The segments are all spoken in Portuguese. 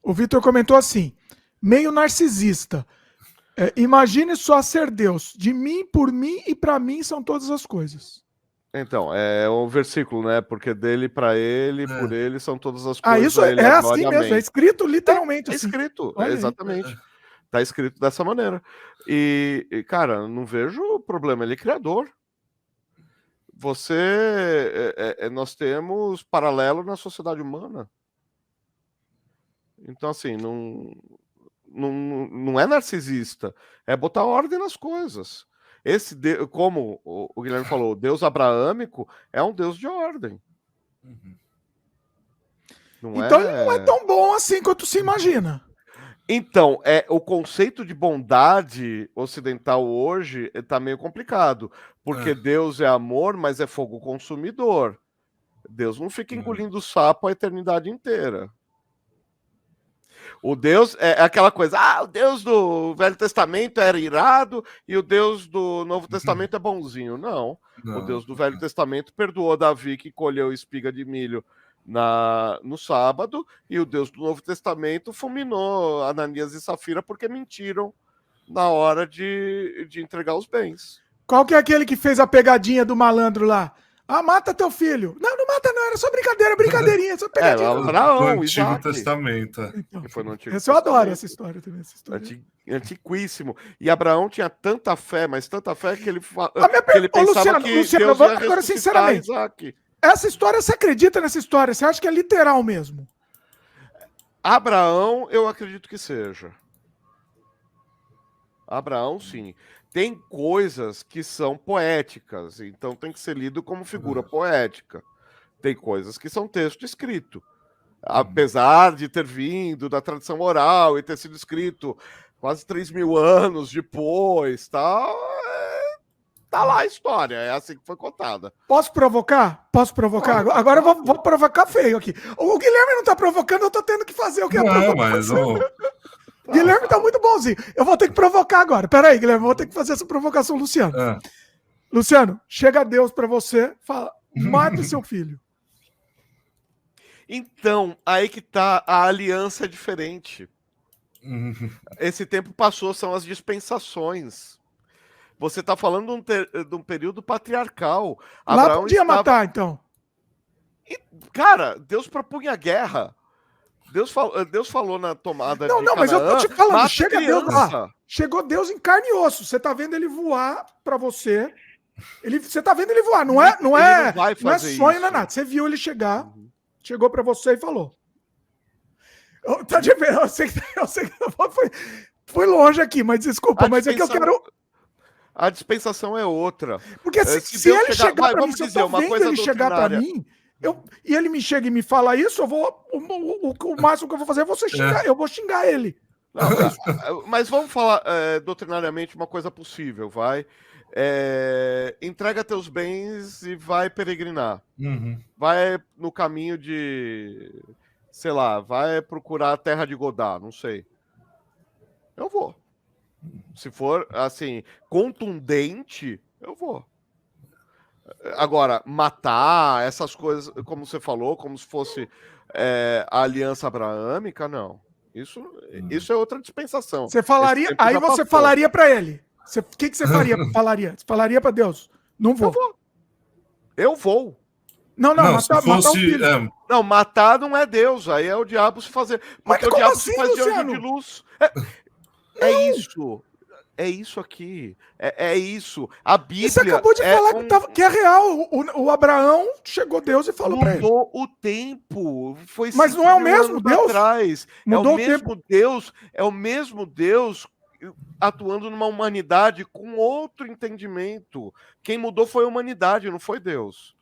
O Vitor comentou assim, meio narcisista. Imagine só ser Deus. De mim, por mim e para mim são todas as coisas. Então, é um versículo, né? Porque dele, para ele, por ele são todas as Ah, coisas. isso Ele é a assim glória, mesmo, é amém. escrito literalmente É assim. escrito, Olha aí. exatamente. Tá escrito dessa maneira. E, cara, não vejo problema, ele é criador. Nós temos paralelo na sociedade humana. Então, assim, não é narcisista, é botar ordem nas coisas. Como o Guilherme falou, o Deus abraâmico é um Deus de ordem. Então ele não é tão bom assim quanto se imagina. Então, o conceito de bondade ocidental hoje está meio complicado, porque Deus é amor, mas é fogo consumidor. Deus não fica engolindo sapo a eternidade inteira. O Deus é aquela coisa, o Deus do Velho Testamento era irado e o Deus do Novo Testamento é bonzinho. Não. O Deus do Velho Testamento perdoou Davi que colheu espiga de milho no sábado, e o Deus do Novo Testamento fulminou Ananias e Safira porque mentiram na hora de entregar os bens. Qual que é aquele que fez a pegadinha do malandro lá? Mata teu filho. Não, não mata não, era só brincadeirinha, só pegadinha. Abraão, no Antigo Testamento. Então, foi no Antigo eu adoro essa história também. Antiquíssimo. E Abraão tinha tanta fé, mas tanta fé que ele Luciano, pensava que Deus ia agora sinceramente, Isaac. Essa história, você acredita nessa história? Você acha que é literal mesmo? Abraão, eu acredito que seja. Abraão, sim. Tem coisas que são poéticas, então tem que ser lido como figura poética. Tem coisas que são texto escrito. Apesar de ter vindo da tradição oral e ter sido escrito quase 3.000 anos depois, tá lá a história, é assim que foi contada. Posso provocar? Agora eu vou provocar feio aqui. O Guilherme não tá provocando, eu tô tendo que fazer o que é provocação. Guilherme tá muito bonzinho. Eu vou ter que provocar agora. Peraí, Guilherme, eu vou ter que fazer essa provocação, Luciano. Luciano, chega Deus pra você, fala, mate seu filho. Então, aí que tá, a aliança é diferente. Esse tempo passou, são as dispensações. Você está falando de um período patriarcal. Lá Abraão podia matar, então. Cara, Deus propunha a guerra. Deus falou na tomada de Não, mas eu tô te falando, chega Deus lá. Chegou Deus em carne e osso. Você tá vendo ele voar pra você. Você tá vendo ele voar. Não é sonho, não é nada. Você viu ele chegar, chegou pra você e falou. Tá de ver, eu sei que foi longe aqui, mas desculpa, mas é que eu quero... A dispensação é outra. Porque se ele chegar pra mim, se eu tô vendo ele chegar pra mim, e ele me chega e me fala isso, eu vou... O máximo que eu vou fazer é eu vou xingar ele. Não, mas vamos falar doutrinariamente uma coisa possível, vai. Entrega teus bens e vai peregrinar. Vai no caminho de... sei lá, vai procurar a terra de Godá, não sei. Eu vou. Se for, assim, contundente, eu vou. Agora, matar essas coisas, como você falou, como se fosse a aliança abraâmica, não. Isso é outra dispensação. Você falaria, aí você falaria para ele. O que você faria? Você falaria para Deus? Não vou. Eu vou. Não, matar o filho. Não, matar não é Deus, aí é o diabo se fazer. Porque o diabo se faz de anjo de luz. É isso aqui. É isso. A Bíblia. Você acabou de falar que é real. O Abraão chegou Deus e falou para ele. Mudou o tempo. Mas não é o mesmo Deus? Atrás. Mudou o tempo. É o mesmo Deus atuando numa humanidade com outro entendimento. Quem mudou foi a humanidade, não foi Deus.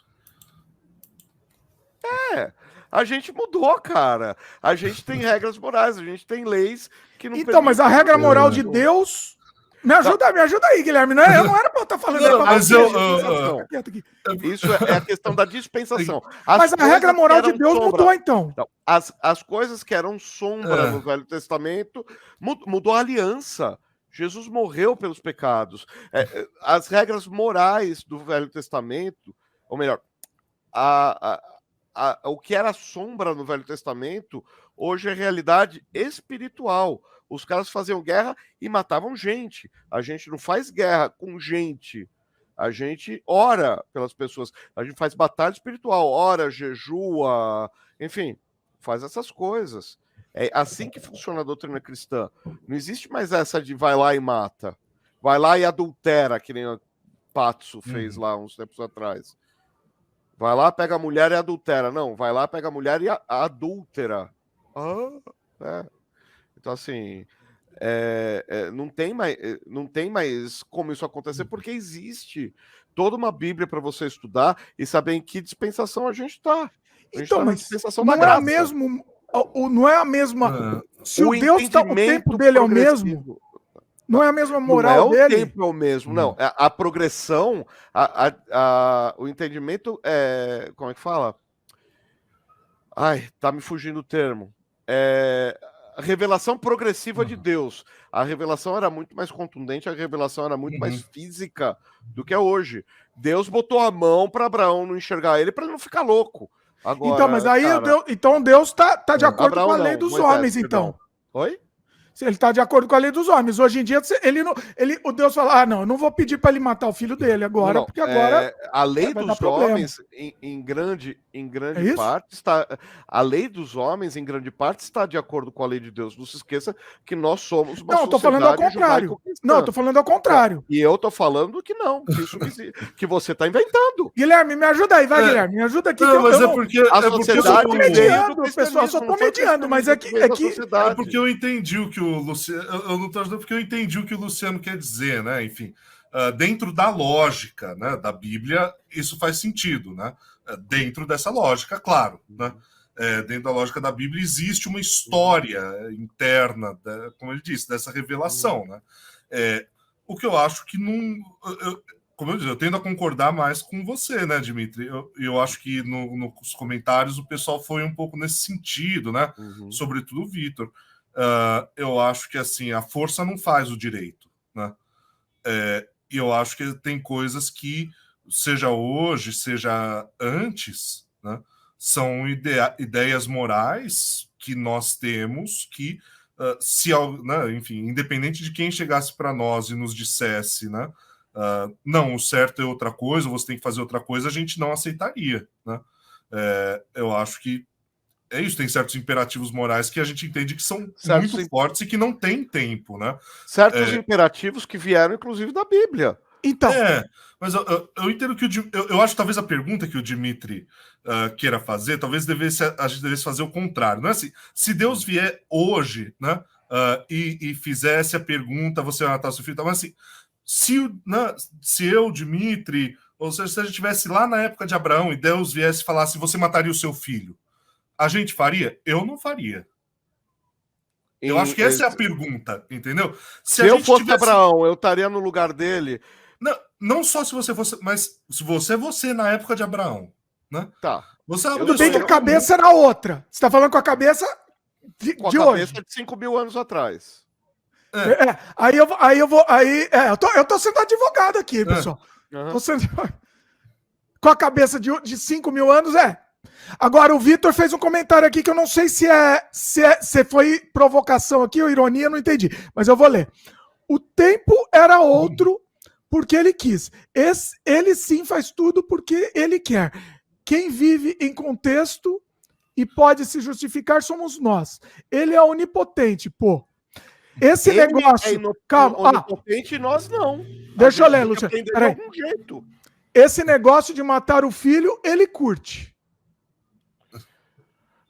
A gente mudou, cara. A gente tem regras morais, a gente tem leis que não Então, mas a regra moral de Deus... Me ajuda aí, Guilherme. Eu não era pra eu estar falando. Isso é a questão da dispensação. Mas a regra moral de Deus mudou, então. As coisas que eram sombra no Velho Testamento, mudou a aliança. Jesus morreu pelos pecados. As regras morais do Velho Testamento, ou melhor, o que era sombra no Velho Testamento, hoje é realidade espiritual. Os caras faziam guerra e matavam gente. A gente não faz guerra com gente. A gente ora pelas pessoas. A gente faz batalha espiritual, ora, jejua, enfim, faz essas coisas. É assim que funciona a doutrina cristã. Não existe mais essa de vai lá e mata. Vai lá e adultera, que nem o Patso fez lá uns tempos atrás. Vai lá, pega a mulher e adultera. Não, vai lá, pega a mulher e adúltera. Então, assim, não tem mais como isso acontecer, porque existe toda uma Bíblia para você estudar e saber em que dispensação a gente está. Então, mas não é o mesmo... Não é a mesma... Se o Deus tá, o tempo dele é o mesmo... Não é a mesma moral dele? Não é o tempo é o mesmo, não. A progressão, o entendimento é... Como é que fala? Ai, tá me fugindo o termo. A revelação progressiva de Deus. A revelação era muito mais contundente, a revelação era muito mais física do que é hoje. Deus botou a mão para Abraão não enxergar ele, para ele não ficar louco. Agora, então, mas aí Deus tá de acordo com a lei dos homens, então. Oi? Ele está de acordo com a lei dos homens. Hoje em dia, o Deus fala, eu não vou pedir para ele matar o filho dele agora, porque agora a lei dos homens, em grande parte, está... A lei dos homens, em grande parte, está de acordo com a lei de Deus. Não se esqueça que nós somos uma sociedade. Não, estou falando ao contrário. Não, estou falando ao contrário. E eu estou falando que não, que você está inventando. Guilherme, me ajuda aí, vai, Guilherme, me ajuda aqui. Não, mas é porque eu só estou mediando, pessoal, só estou mediando, mas é porque eu entendi o que o Luciano, eu não estou ajudando porque eu entendi o que o Luciano quer dizer, né? Enfim, dentro da lógica, né, da Bíblia, isso faz sentido, né? Dentro dessa lógica, claro, né? Dentro da lógica da Bíblia existe uma história interna, como ele disse, dessa revelação, né? O que eu acho que não... como eu disse, eu tendo a concordar mais com você, né, Dimitri? Eu acho que nos comentários o pessoal foi um pouco nesse sentido, né? Sobretudo o Vitor. Eu acho que assim a força não faz o direito, né? E eu acho que tem coisas que, seja hoje, seja antes, né, são ideias morais que nós temos que, né, enfim, independente de quem chegasse para nós e nos dissesse, né, não, o certo é outra coisa, você tem que fazer outra coisa, a gente não aceitaria, né? Eu acho que é isso, tem certos imperativos morais que a gente entende que são muito fortes e que não tem tempo, né? Certos imperativos que vieram, inclusive, da Bíblia. Então. Mas eu entendo que eu acho que talvez a pergunta que o Dimitri queira fazer, talvez a gente devesse fazer o contrário. Não é assim, se Deus vier hoje, né, e fizesse a pergunta, você vai matar seu filho, mas assim, se eu, Dimitri, ou seja, se a gente estivesse lá na época de Abraão e Deus viesse e falasse, você mataria o seu filho, a gente faria? Eu não faria. Eu acho que essa é a pergunta, entendeu? Se eu fosse Abraão, eu estaria no lugar dele. Não só se você fosse, mas se você na época de Abraão, né? Tá. Tudo bem que a cabeça era outra. Você está falando com a cabeça de hoje. Com a cabeça de 5.000 anos atrás. Eu tô sendo advogado aqui, pessoal. Tô sendo... Com a cabeça de 5.000 anos, Agora, o Vitor fez um comentário aqui que eu não sei se foi provocação aqui ou ironia, não entendi. Mas eu vou ler. O tempo era outro porque ele quis. Ele sim faz tudo porque ele quer. Quem vive em contexto e pode se justificar somos nós. Ele é onipotente, pô. Esse ele negócio... Calma. Onipotente e nós não. Deixa eu ler, Luciano. Peraí. Esse negócio de matar o filho, ele curte.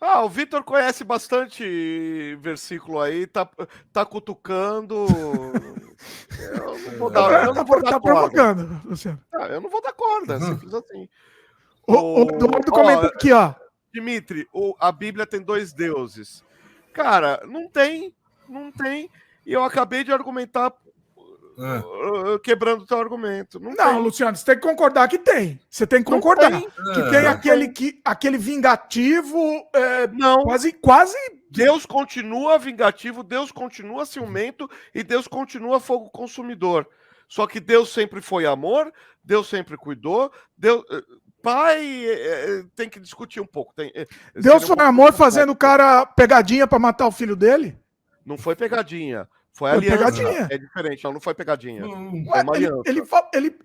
O Vitor conhece bastante versículo aí, tá cutucando. Eu não vou dar provocando, Luciano. Eu não vou dar corda, simples assim. O Eduardo comentou aqui, ó. Dimitri, a Bíblia tem 2 deuses. Cara, não tem. E eu acabei de argumentar quebrando o teu argumento. Não, Luciano, você tem que concordar que tem. Você tem que concordar. Que tem aquele vingativo. Não. Quase. Deus continua vingativo, Deus continua ciumento e Deus continua fogo consumidor. Só que Deus sempre foi amor, Deus sempre cuidou, pai tem que discutir um pouco. Deus foi amor fazendo o cara pegadinha para matar o filho dele? Não foi pegadinha. Foi aliança. Pegadinha. É diferente, não foi pegadinha. Foi uma aliança.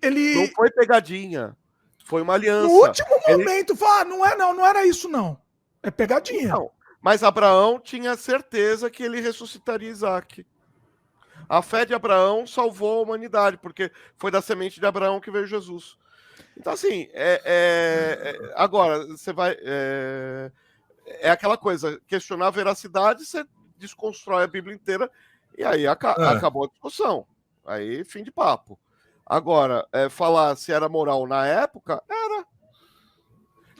Ele... Não foi pegadinha. Foi uma aliança. No último momento, fala, não era isso, não. É pegadinha. Não, mas Abraão tinha certeza que ele ressuscitaria Isaac. A fé de Abraão salvou a humanidade, porque foi da semente de Abraão que veio Jesus. Então, assim, agora, você vai... É aquela coisa, questionar a veracidade, você desconstrói a Bíblia inteira, e aí acabou a discussão. Aí, fim de papo. Agora, falar se era moral na época, era.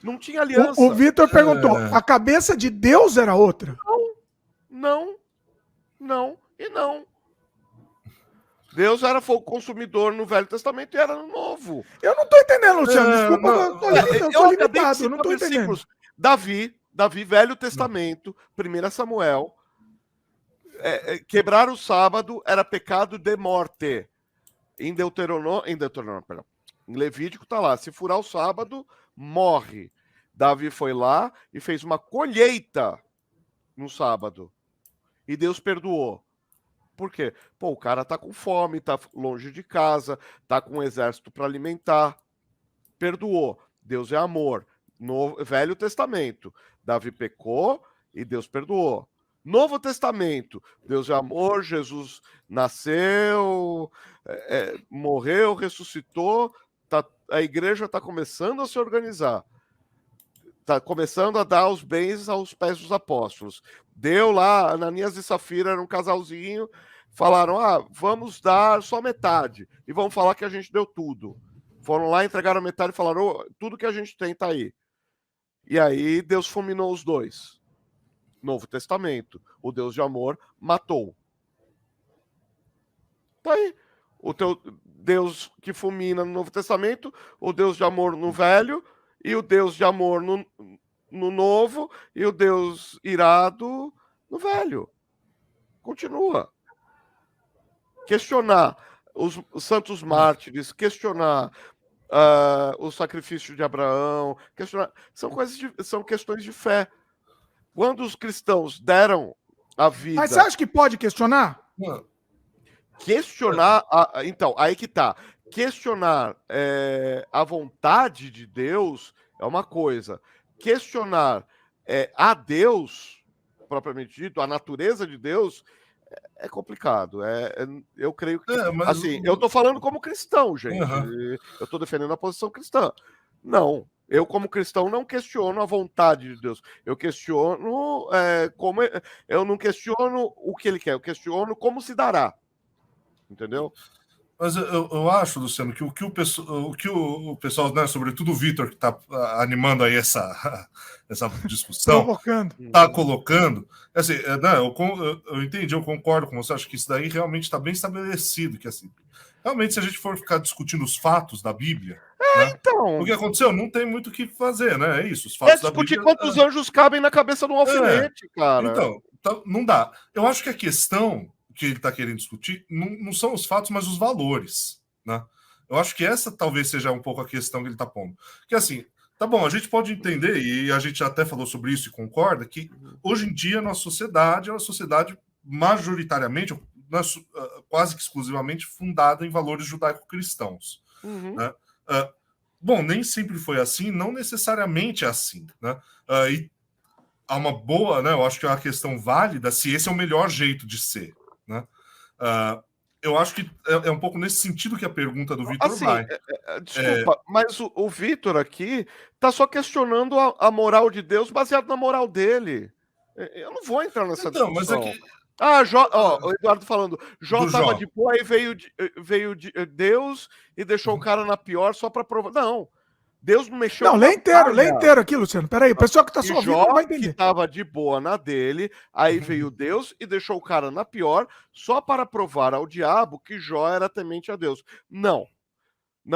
Não tinha aliança. O Vitor perguntou, a cabeça de Deus era outra? Não e não. Deus era fogo consumidor no Velho Testamento e era no Novo. Eu não tô entendendo, Luciano. Desculpa, eu tô limitado, eu não tô entendendo. Davi, Velho Testamento, 1 Samuel, quebrar o sábado era pecado de morte. Em Levítico tá lá, se furar o sábado, morre. Davi foi lá e fez uma colheita no sábado. E Deus perdoou. Por quê? Pô, o cara tá com fome, tá longe de casa, tá com um exército para alimentar. Perdoou. Deus é amor. No Velho Testamento, Davi pecou e Deus perdoou. Novo Testamento, Deus é amor, Jesus nasceu, morreu, ressuscitou, a igreja está começando a se organizar. Está começando a dar os bens aos pés dos apóstolos. Deu lá, Ananias e Safira eram um casalzinho, falaram, vamos dar só metade, e vamos falar que a gente deu tudo. Foram lá, entregaram metade e falaram, tudo que a gente tem está aí. E aí Deus fulminou os dois. Novo Testamento, o Deus de amor matou. Tá aí. O teu Deus que fulmina no Novo Testamento, o Deus de amor no Velho, e o Deus de amor no Novo, e o Deus irado no Velho. Continua. Questionar os santos mártires, questionar o sacrifício de Abraão, questionar, são questões de fé. Quando os cristãos deram a vida... Mas você acha que pode questionar? Questionar... Então, aí que tá. Questionar a vontade de Deus é uma coisa. Questionar a Deus, propriamente dito, a natureza de Deus, é complicado. Eu creio que... assim, eu tô falando como cristão, gente. Eu tô defendendo a posição cristã. Não. Eu, como cristão, não questiono a vontade de Deus. Eu questiono eu não questiono o que ele quer, eu questiono como se dará. Entendeu? Mas eu acho, Luciano, que o que o pessoal, né, sobretudo o Vitor, que está animando aí essa discussão, está colocando, assim, eu entendi, eu concordo com você, acho que isso daí realmente está bem estabelecido, que assim, realmente, se a gente for ficar discutindo os fatos da Bíblia, então... o que aconteceu, não tem muito o que fazer, né? É isso, os fatos da Bíblia... discutir quantos anjos cabem na cabeça de um alfinete, cara. Então, não dá. Eu acho que a questão que ele está querendo discutir não são os fatos, mas os valores, né? Eu acho que essa talvez seja um pouco a questão que ele está pondo. Que assim, tá bom, a gente pode entender, e a gente até falou sobre isso e concorda, que hoje em dia a nossa sociedade é uma sociedade majoritariamente, quase que exclusivamente fundada em valores judaico-cristãos. Né? Bom, nem sempre foi assim, não necessariamente é assim, né? E há uma boa, né? Eu acho que é uma questão válida se esse é o melhor jeito de ser, né? Eu acho que é um pouco nesse sentido que a pergunta do Vitor vai. Desculpa, mas o Vitor aqui está só questionando a moral de Deus baseado na moral dele. Eu não vou entrar nessa discussão. Mas é que... o Eduardo falando, Jó estava de boa, aí veio Deus e deixou o cara na pior só para provar. Não, Deus não mexeu. Não, lê inteiro aqui, Luciano. Peraí, o pessoal que está só ouvindo não vai entender. Que estava de boa na dele, aí veio Deus e deixou o cara na pior só para provar ao diabo que Jó era temente a Deus. Não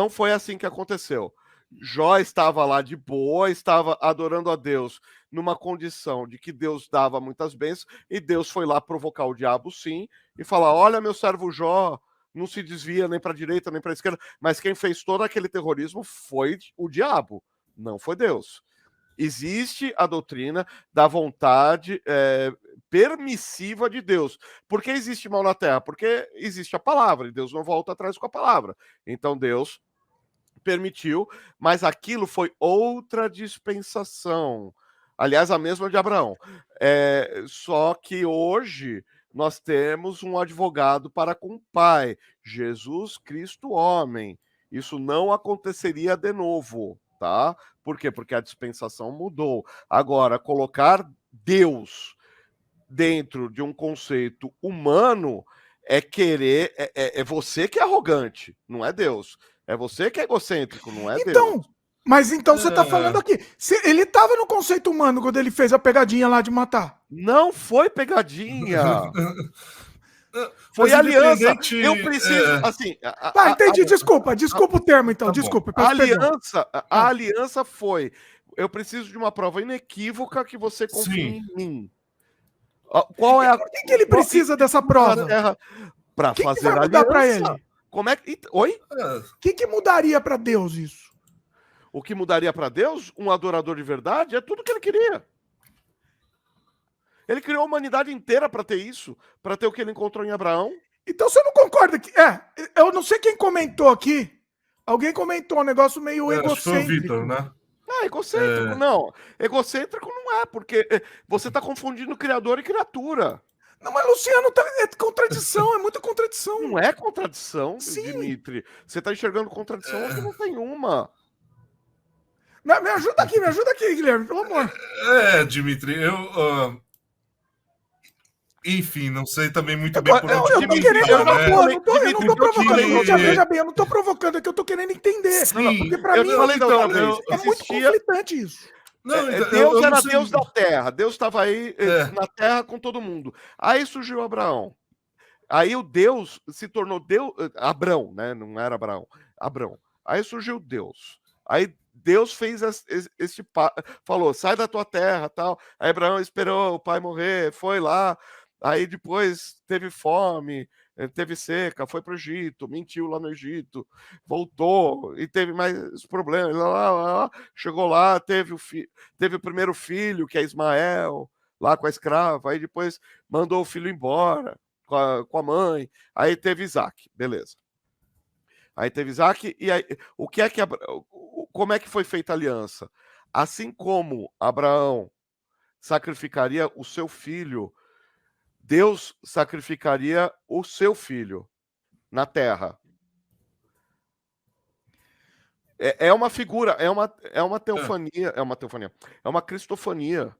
foi assim que aconteceu. Jó estava lá de boa, estava adorando a Deus numa condição de que Deus dava muitas bênçãos, e Deus foi lá provocar o diabo, sim, e falar, olha, meu servo Jó não se desvia nem para a direita nem para a esquerda, mas quem fez todo aquele terrorismo foi o diabo, Não foi Deus. Existe a doutrina da vontade permissiva de Deus. Por que existe mal na Terra? Porque existe a palavra, e Deus não volta atrás com a palavra. Então Deus permitiu, mas aquilo foi outra dispensação. Aliás, a mesma de Abraão. Só que hoje nós temos um advogado para com o Pai, Jesus Cristo homem. Isso não aconteceria de novo, tá? Por quê? Porque a dispensação mudou. Agora, colocar Deus dentro de um conceito humano é querer... É você que é arrogante, não é Deus. É você que é egocêntrico, não é Deus. Mas então você tá falando aqui. Ele tava no conceito humano quando ele fez a pegadinha lá de matar. Não foi pegadinha. Foi aliança. Eu preciso, assim... entendi. Desculpa o termo, então. Tá, desculpa. A aliança foi... Eu preciso de uma prova inequívoca que você confie em mim. Qual é por que ele precisa dessa prova? Para fazer a aliança. Pra ele? Como é que... Oi? O que mudaria para Deus isso? O que mudaria para Deus? Um adorador de verdade? É tudo que ele queria. Ele criou a humanidade inteira para ter isso, para ter o que ele encontrou em Abraão. Então você não concorda que... eu não sei quem comentou aqui. Alguém comentou um negócio meio egocêntrico. Foi o Vitor, né? Egocêntrico, não. Egocêntrico não é, porque você está confundindo criador e criatura. Não, mas Luciano, é contradição, é muita contradição. Não é contradição, sim. Dimitri. Você está enxergando contradição onde não tem uma. Me ajuda aqui, Guilherme, pelo amor. Dimitri, enfim, não sei também muito bem por onde eu tô querendo, eu não tô provocando. Veja bem, eu não tô provocando, é que eu tô querendo entender. Sim, porque pra mim é muito conflitante isso. Deus era Deus da terra. Deus estava aí na terra com todo mundo. Aí surgiu Abraão. Aí o Deus se tornou Deus. Abrão, né? Não era Abraão. Abrão. Aí surgiu Deus. Aí Deus fez falou, sai da tua terra, tal. Aí Abraão esperou o pai morrer, foi lá. Aí depois teve fome, teve seca, foi para o Egito, mentiu lá no Egito, voltou e teve mais problemas. Chegou lá, teve o primeiro filho, que é Ismael, lá com a escrava. Aí depois mandou o filho embora com a mãe. Aí teve Isaac, beleza. Aí teve Isaac, e aí como é que foi feita a aliança? Assim como Abraão sacrificaria o seu filho, Deus sacrificaria o seu filho na terra. É uma figura, é uma teofania, é uma cristofania.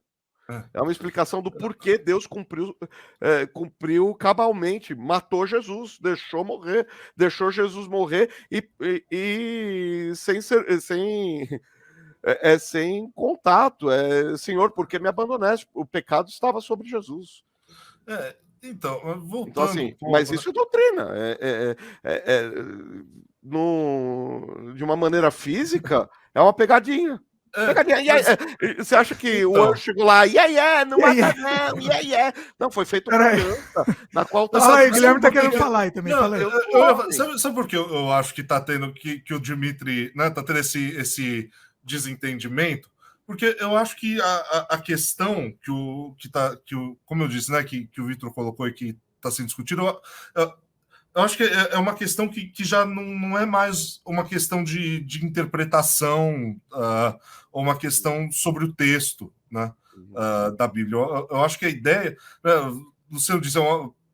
É uma explicação do porquê Deus cumpriu cabalmente, matou Jesus, deixou Jesus morrer e sem contato. Senhor, por que me abandonaste? O pecado estava sobre Jesus. Então, voltando. Então, assim, mas isso é doutrina. De uma maneira física, é uma pegadinha. Você acha que o anjo chegou lá, não mata não, não, foi feito uma aliança na qual o Guilherme tá querendo falar aí também. Sabe por que eu acho que tá tendo que o Dimitri, né, tá tendo esse desentendimento? Porque eu acho que a questão como eu disse, né, que o Vitor colocou e que está sendo discutido, eu acho que é uma questão que já não é mais uma questão de interpretação ou uma questão sobre o texto, né, da Bíblia. Eu acho que a ideia... Luciano diz,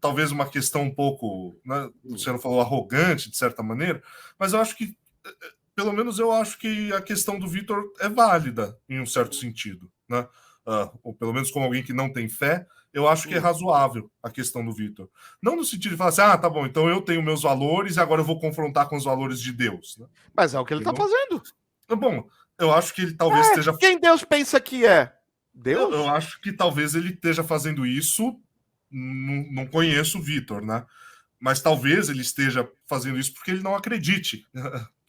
talvez uma questão um pouco... Né, Luciano falou arrogante, de certa maneira, mas eu acho que... Pelo menos eu acho que a questão do Vitor é válida, em um certo sentido, né? Ou pelo menos como alguém que não tem fé, eu acho que é razoável a questão do Vitor. Não no sentido de falar assim, tá bom, então eu tenho meus valores e agora eu vou confrontar com os valores de Deus. Né? Mas é o que ele está fazendo. Bom, eu acho que ele talvez esteja... Quem Deus pensa que é? Deus? Eu acho que talvez ele esteja fazendo isso, não conheço o Vitor, né? Mas talvez ele esteja fazendo isso porque ele não acredite...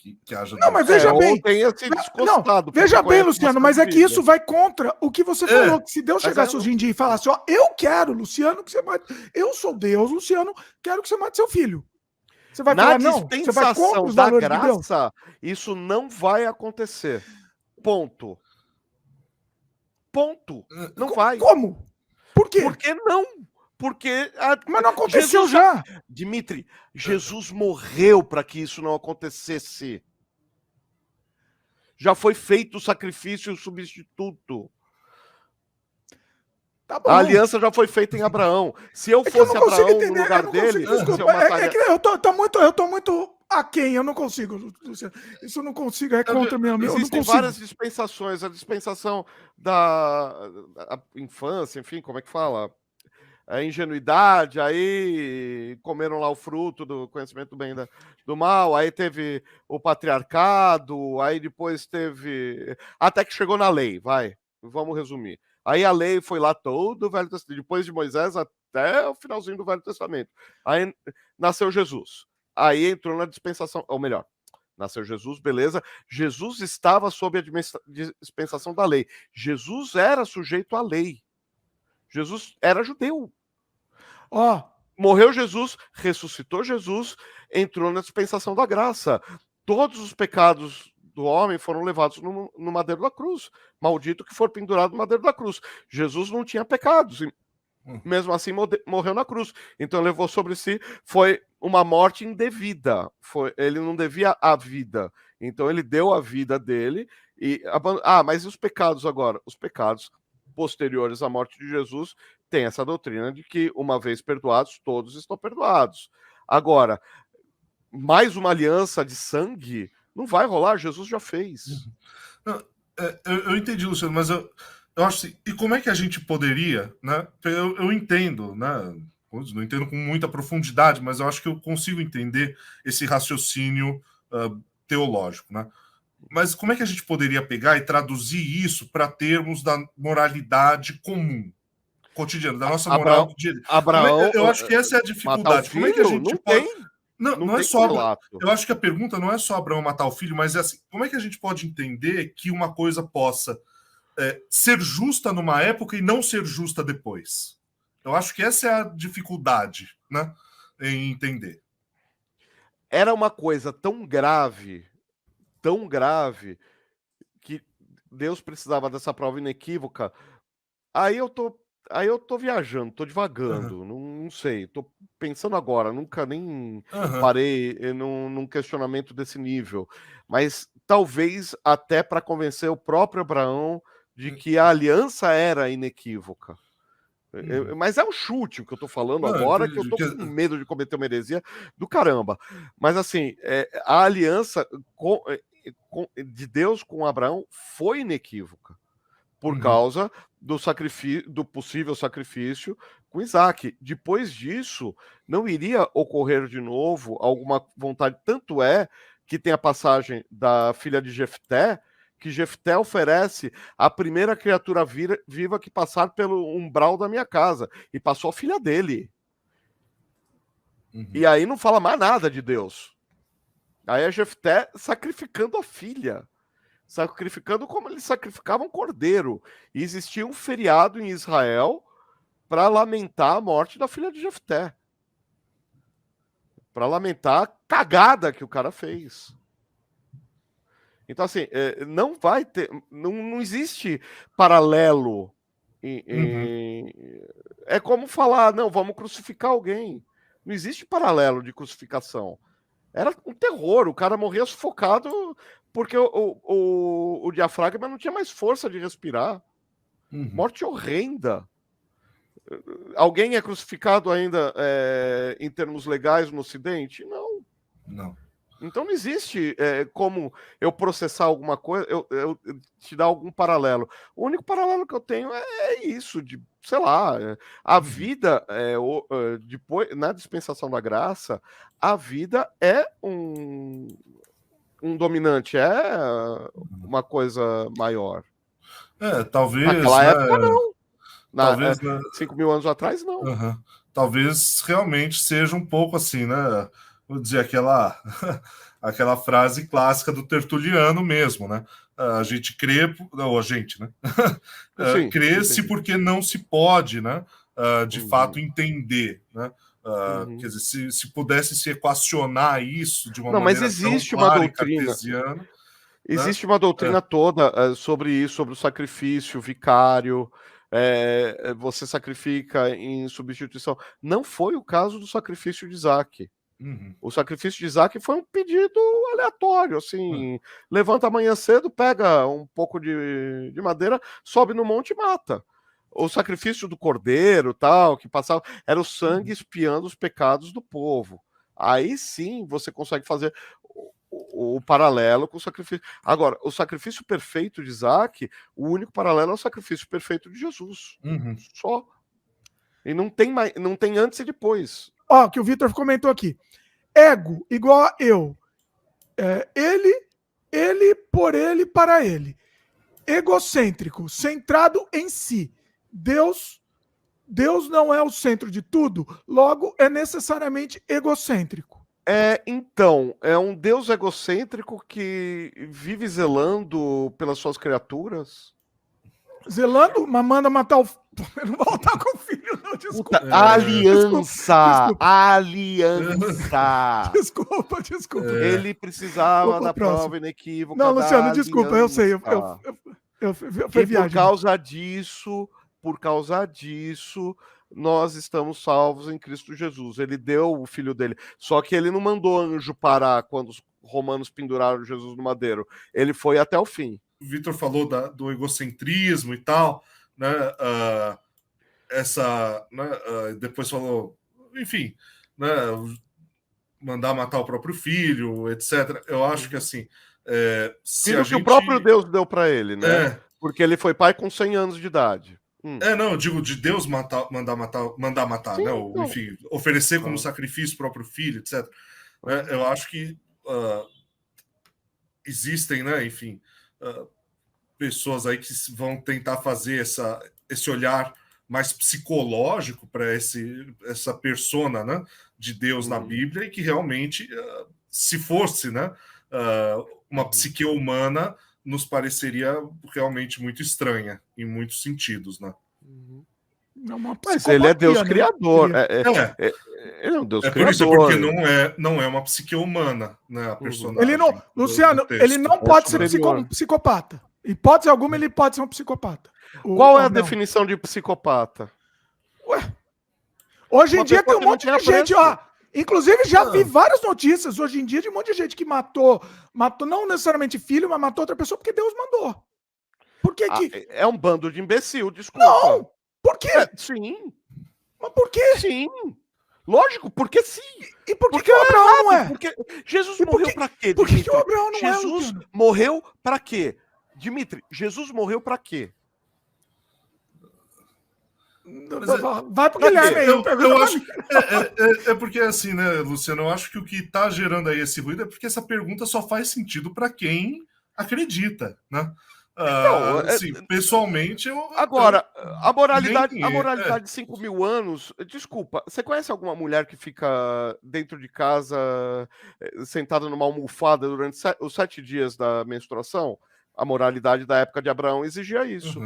Que haja... Não, mas veja bem. Veja bem, Luciano, mas é que isso vai contra o que você falou. Que se Deus chegasse hoje em dia e falasse, eu quero, Luciano, que você mate. Eu sou Deus, Luciano, quero que você mate seu filho. Você vai falar, não? Você vai contra os valores de Deus? Isso não vai acontecer. Ponto. Não vai. Como? Por quê? Por que não? Porque... Mas não aconteceu já. Dimitri, Jesus morreu para que isso não acontecesse. Já foi feito o sacrifício substituto. Tá bom. A aliança já foi feita em Abraão. Se eu fosse Abraão no lugar dele... Eu tô muito aquém, eu não consigo, Luciano. Isso eu não consigo, é contra minha... Existem várias dispensações. A dispensação da infância, enfim, como é que fala? A ingenuidade, aí comeram lá o fruto do conhecimento do bem e do mal, aí teve o patriarcado, aí depois teve... Até que chegou na lei, vamos resumir. Aí a lei foi lá todo o Velho Testamento, depois de Moisés até o finalzinho do Velho Testamento. Aí nasceu Jesus. Aí entrou na dispensação, ou melhor, nasceu Jesus, beleza. Jesus estava sob a dispensação da lei. Jesus era sujeito à lei. Jesus era judeu. Morreu Jesus, ressuscitou Jesus, entrou na dispensação da graça. Todos os pecados do homem foram levados no madeiro da cruz. Maldito que for pendurado no madeiro da cruz. Jesus não tinha pecados. Mesmo assim, morreu na cruz. Então, levou sobre si, foi uma morte indevida. Ele não devia a vida. Então, ele deu a vida dele. Mas e os pecados agora? Os pecados posteriores à morte de Jesus tem essa doutrina de que, uma vez perdoados, todos estão perdoados. Agora, mais uma aliança de sangue não vai rolar, Jesus já fez. Eu entendi, Luciano, mas eu acho assim, e como é que a gente poderia, né? Eu entendo, né? Não entendo com muita profundidade, mas eu acho que eu consigo entender esse raciocínio teológico, né? Mas como é que a gente poderia pegar e traduzir isso para termos da moralidade comum, cotidiana, da nossa moral cotidiana? Abraão, eu acho que essa é a dificuldade. Como é que a gente pode... Não é só... Eu acho que a pergunta não é só Abraão matar o filho, mas é assim, como é que a gente pode entender que uma coisa possa ser justa numa época e não ser justa depois? Eu acho que essa é a dificuldade, né, em entender. Era uma coisa tão grave, que Deus precisava dessa prova inequívoca. Aí eu tô viajando, tô divagando, não sei, tô pensando agora, nunca nem parei num questionamento desse nível, mas talvez até para convencer o próprio Abraão de que a aliança era inequívoca. Mas é um chute o que eu tô falando agora, que eu tô com medo de cometer uma heresia do caramba. Mas assim, a aliança de Deus com Abraão foi inequívoca, por causa do possível sacrifício com Isaac. Depois disso, não iria ocorrer de novo alguma vontade. Tanto é que tem a passagem da filha de Jefté, que Jefté oferece a primeira criatura viva que passar pelo umbral da minha casa. E passou a filha dele. E aí não fala mais nada de Deus. Aí é Jefté sacrificando a filha. Sacrificando como eles sacrificavam cordeiro. E existia um feriado em Israel para lamentar a morte da filha de Jefté. Para lamentar a cagada que o cara fez. Então, assim, não vai ter... Não existe paralelo. É como falar, não, vamos crucificar alguém. Não existe paralelo de crucificação. Era um terror, o cara morria sufocado porque o diafragma não tinha mais força de respirar. Morte horrenda. Alguém é crucificado ainda em termos legais no Ocidente? Não. Não. Então não existe como eu processar alguma coisa, eu te dar algum paralelo. O único paralelo que eu tenho é isso, de, sei lá, a vida, depois, na dispensação da graça, a vida é um dominante, é uma coisa maior. Talvez... Naquela época, não. Talvez 5 mil anos atrás, não. Talvez realmente seja um pouco assim, né? Vou dizer aquela frase clássica do Tertuliano mesmo, né? A gente crê, ou a gente, né? Crê-se porque não se pode, né? De fato entender, né? Quer dizer, se pudesse se equacionar isso de uma maneira mas existe tão clara uma doutrina. cartesiana... Existe uma doutrina toda sobre isso, sobre o sacrifício vicário. Você sacrifica em substituição. Não foi o caso do sacrifício de Isaac. O sacrifício de Isaac foi um pedido aleatório, assim, levanta amanhã cedo, pega um pouco de madeira, sobe no monte e mata. O sacrifício do cordeiro, tal, que passava, era o sangue espiando os pecados do povo. Aí sim você consegue fazer o paralelo com o sacrifício. Agora, o sacrifício perfeito de Isaac, o único paralelo é o sacrifício perfeito de Jesus. Só. E não tem antes e depois. Ó, que o Vitor comentou aqui. Ego, igual a eu. Ele, por ele, para ele. Egocêntrico, centrado em si. Deus não é o centro de tudo, logo é necessariamente egocêntrico. Então, é um Deus egocêntrico que vive zelando pelas suas criaturas. Zelando, mas manda matar o... Não voltar com o filho, não, desculpa. Aliança! Aliança! Desculpa. Ele precisava da prova inequívoca. Não, Luciano, desculpa, eu sei. Foi viagem. Por causa disso, nós estamos salvos em Cristo Jesus. Ele deu o filho dele. Só que ele não mandou anjo parar quando os romanos penduraram Jesus no madeiro. Ele foi até o fim. O Vitor falou do egocentrismo e tal, né? Depois falou, enfim, né? Mandar matar o próprio filho, etc. Eu acho que assim, que o próprio Deus deu para ele, né? Porque ele foi pai com 100 anos de idade. Não, eu digo de Deus mandar matar, sim, né? Enfim, oferecer como sacrifício o próprio filho, etc. Eu acho que existem, né? Enfim, pessoas aí que vão tentar fazer esse olhar mais psicológico para essa persona, né, de Deus na Bíblia, e que realmente, se fosse, né, uma psique humana, nos pareceria realmente muito estranha em muitos sentidos, né? Mas ele é Deus criador. Ele é um Deus criador. Por isso, porque não é uma psique humana, né, a personagem. Ele não, Luciano, ele não pode ser psicopata. Em hipótese alguma, ele pode ser um psicopata. Qual é a definição de psicopata? Ué, hoje em dia tem um monte de gente, ó. Inclusive, já vi várias notícias hoje em dia de um monte de gente que matou não necessariamente filho, mas matou outra pessoa porque Deus mandou. Por que que... É um bando de imbecil, desculpa. Não! Por quê? Sim. Mas por quê? Sim. Lógico, porque sim. E por que o Abraão não é? Porque Jesus morreu pra quê, Por que o Abraão não é? Jesus morreu pra quê? Dimitri, Jesus morreu pra quê? Vai pro Guilherme aí. Eu acho porque assim, né, Luciano, eu acho que o que tá gerando aí esse ruído é porque essa pergunta só faz sentido para quem acredita, né? Então, assim, pessoalmente, agora, a moralidade de 5 mil anos, desculpa, você conhece alguma mulher que fica dentro de casa sentada numa almofada durante os 7 dias da menstruação? A moralidade da época de Abraão exigia isso.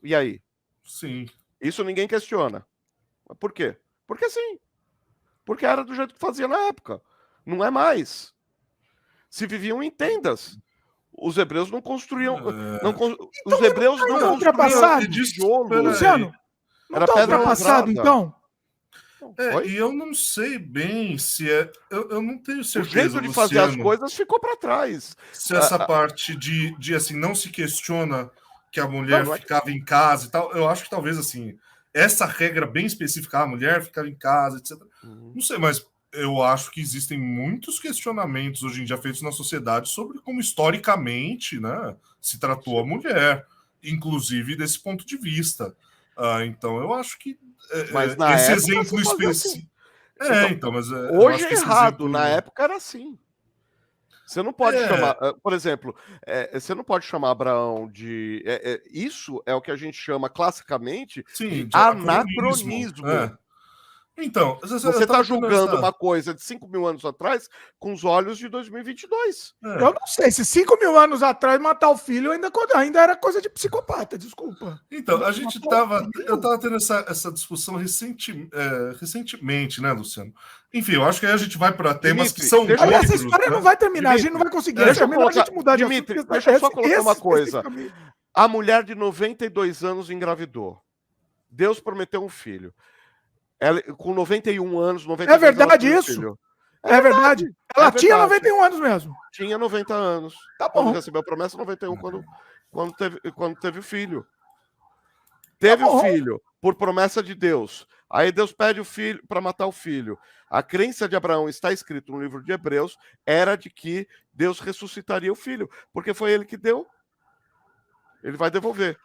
E aí? Sim. Isso ninguém questiona. Por quê? Porque sim. Porque era do jeito que fazia na época. Não é mais. Se viviam em tendas. Os hebreus não construíam. Os hebreus não construíam ultrapassado. Luciano, não está ultrapassado, então? E eu não sei bem se é. Eu não tenho certeza. O jeito de fazer as coisas ficou para trás. Se essa parte de assim, não se questiona que a mulher ficava em casa e tal, eu acho que talvez assim, essa regra bem específica, a mulher ficava em casa, etc. Não sei, mas eu acho que existem muitos questionamentos hoje em dia feitos na sociedade sobre como historicamente, né, se tratou a mulher, inclusive desse ponto de vista. Então eu acho que mas na esse época, exemplo específico. Então, mas hoje é errado, na época era assim. Você não pode chamar, por exemplo, você não pode chamar Abraão de... isso é o que a gente chama classicamente de anacronismo. Então, você está julgando uma coisa de 5 mil anos atrás com os olhos de 2022. Eu não sei, se 5 mil anos atrás matar o filho ainda era coisa de psicopata, desculpa. Então, eu estava tendo essa discussão recentemente, né, Luciano? Enfim, eu acho que aí a gente vai para temas que são outros. Essa história não vai terminar, Dimitri, a gente não vai conseguir. Deixa eu só colocar uma coisa. A mulher de 92 anos engravidou. Deus prometeu um filho. Ela, com 91 anos, 92 É verdade isso? Filho. É verdade. Ela tinha 91 anos mesmo. Tinha 90 anos. Tá bom. Quando recebeu a promessa, 91, quando teve o filho. Teve o filho, por promessa de Deus. Aí Deus pede o filho para matar o filho. A crença de Abraão, está escrito no livro de Hebreus, era de que Deus ressuscitaria o filho, porque foi ele que deu. Ele vai devolver.